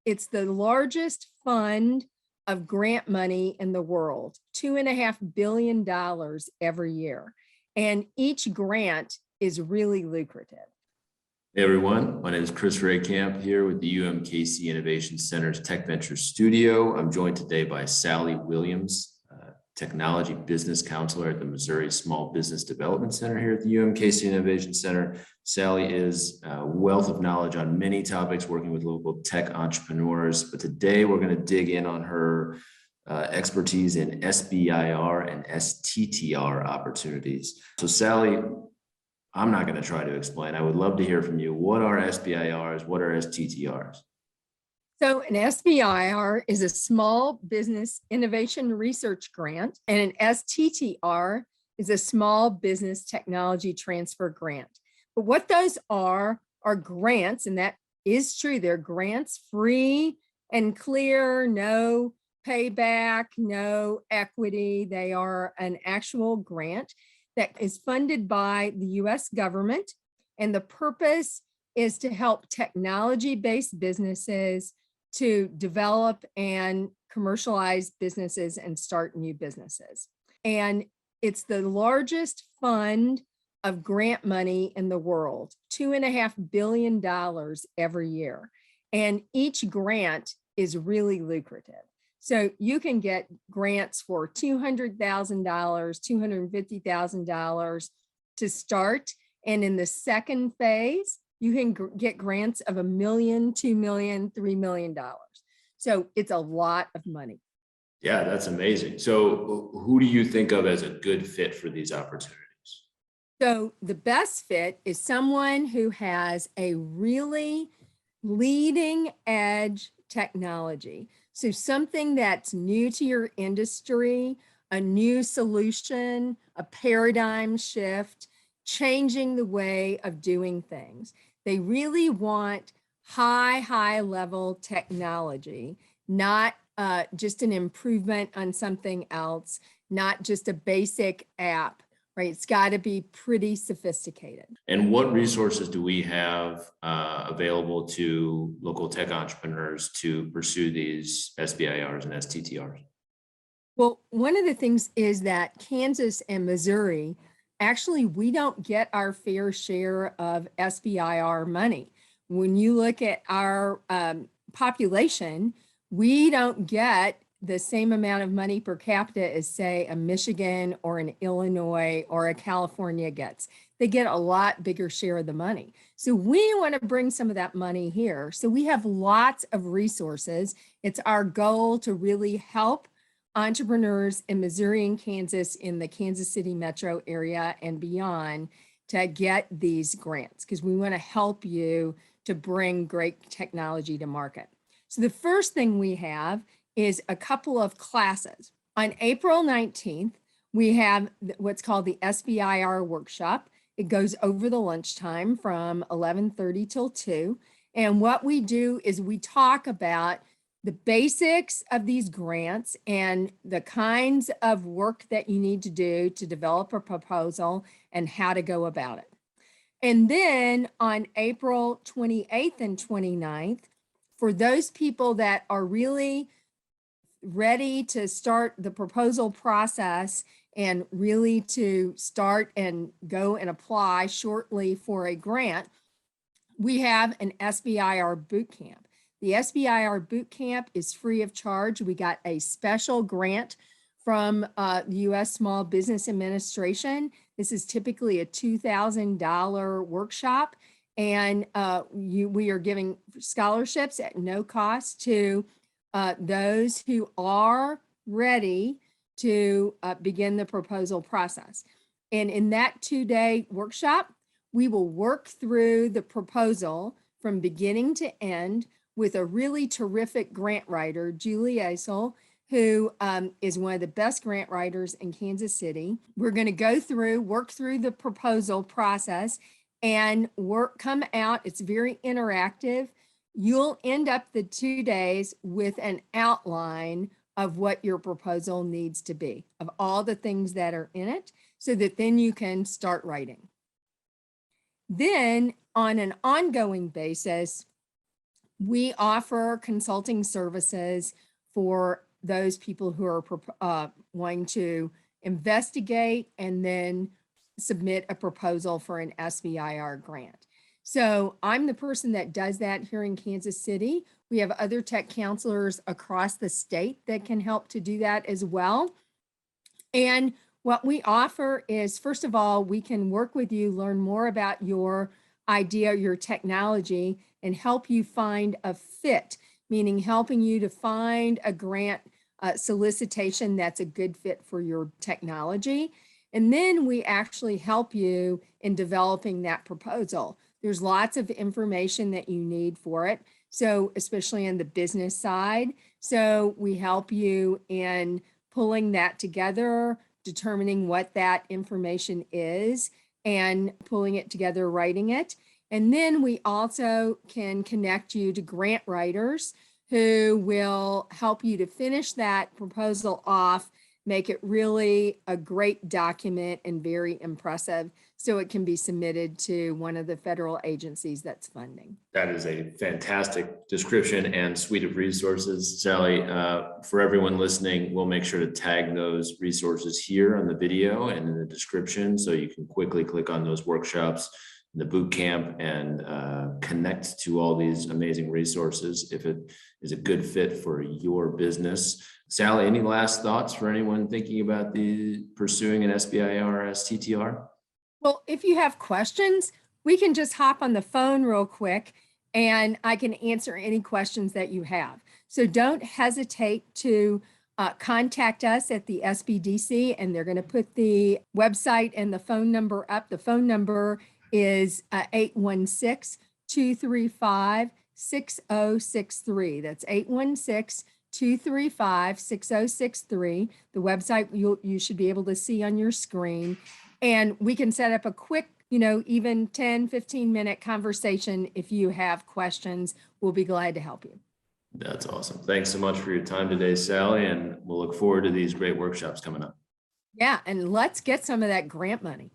It's the largest fund of grant money in the world, $2.5 billion every year. And each grant is really lucrative. Hey everyone, my name is Chris Rehkamp here with the UMKC Innovation Center's Tech Ventures Studio. I'm joined today by Sally Williams, Technology Business Counselor at the Missouri Small Business Development Center here at the UMKC Innovation Center. Sally is a wealth of knowledge on many topics working with local tech entrepreneurs, but today we're going to dig in on her expertise in SBIR and STTR opportunities. So Sally, I'm not going to try to explain. I would love to hear from you. What are SBIRs? What are STTRs? So an SBIR is a Small Business Innovation Research Grant, and an STTR is a Small Business Technology Transfer Grant. But what those are grants, and that is true. They're grants, free and clear, no payback, no equity. They are an actual grant that is funded by the US government. And the purpose is to help technology-based businesses to develop and commercialize businesses and start new businesses. And it's the largest fund of grant money in the world, $2.5 billion every year. And each grant is really lucrative. So you can get grants for $200,000, $250,000 to start. And in the second phase, you can get grants of $1 million, $2 million, $3 million. So it's a lot of money. Yeah, that's amazing. So who do you think of as a good fit for these opportunities? So the best fit is someone who has a really leading edge technology. So something that's new to your industry, a new solution, a paradigm shift, changing the way of doing things. They really want high level technology, not just an improvement on something else, not just a basic app, right? It's got to be pretty sophisticated. And what resources do we have available to local tech entrepreneurs to pursue these SBIRs and STTRs? Well, one of the things is that Kansas and Missouri, actually, we don't get our fair share of SBIR money. When you look at our population, we don't get the same amount of money per capita as, say, a Michigan or an Illinois or a California gets. They get a lot bigger share of the money. So we want to bring some of that money here. So we have lots of resources. It's our goal to really help entrepreneurs in Missouri and Kansas, in the Kansas City metro area and beyond, to get these grants, because we want to help you to bring great technology to market. So the first thing we have is a couple of classes. On April 19th, we have what's called the SBIR workshop. It goes over the lunchtime from 11:30 till 2. And what we do is we talk about the basics of these grants and the kinds of work that you need to do to develop a proposal and how to go about it. And then on April 28th and 29th, for those people that are really ready to start the proposal process and really to start and go and apply shortly for a grant, we have an SBIR boot camp. The SBIR boot camp is free of charge. We got a special grant from the U.S. Small Business Administration. This is typically a $2,000 workshop, and we are giving scholarships at no cost to those who are ready to begin the proposal process. And in that 2-day workshop, we will work through the proposal from beginning to end with a really terrific grant writer, Julie Aisel, who is one of the best grant writers in Kansas City. We're going to go through, work through the proposal process and come out. It's very interactive. You'll end up the 2 days with an outline of what your proposal needs to be, of all the things that are in it, so that then you can start writing. Then on an ongoing basis, We offer consulting services for those people who are wanting to investigate and then submit a proposal for an SBIR grant. So I'm the person that does that here in Kansas City. We have other tech counselors across the state that can help to do that as well. And what we offer is, first of all, we can work with you, learn more about your idea, your technology, and help you find a fit, meaning helping you to find a grant solicitation that's a good fit for your technology. And then we actually help you in developing that proposal. There's lots of information that you need for it. So especially on the business side. So we help you in pulling that together, determining what that information is, and pulling it together, writing it. And then we also can connect you to grant writers who will help you to finish that proposal off, make it really a great document and very impressive, so it can be submitted to one of the federal agencies that's funding. That is a fantastic description and suite of resources. Sally, for everyone listening, we'll make sure to tag those resources here on the video and in the description, so you can quickly click on those workshops, the boot camp, and connect to all these amazing resources if it is a good fit for your business. Sally, any last thoughts for anyone thinking about pursuing an SBIR or STTR? Well, if you have questions, we can just hop on the phone real quick and I can answer any questions that you have. So don't hesitate to contact us at the SBDC, and they're going to put the website and the phone number up. The phone number is 816-235-6063. That's 816-235-6063. The website you should be able to see on your screen. And we can set up a quick, even 10, 15-minute conversation. If you have questions, we'll be glad to help you. That's awesome. Thanks so much for your time today, Sally, and we'll look forward to these great workshops coming up. Yeah, and let's get some of that grant money.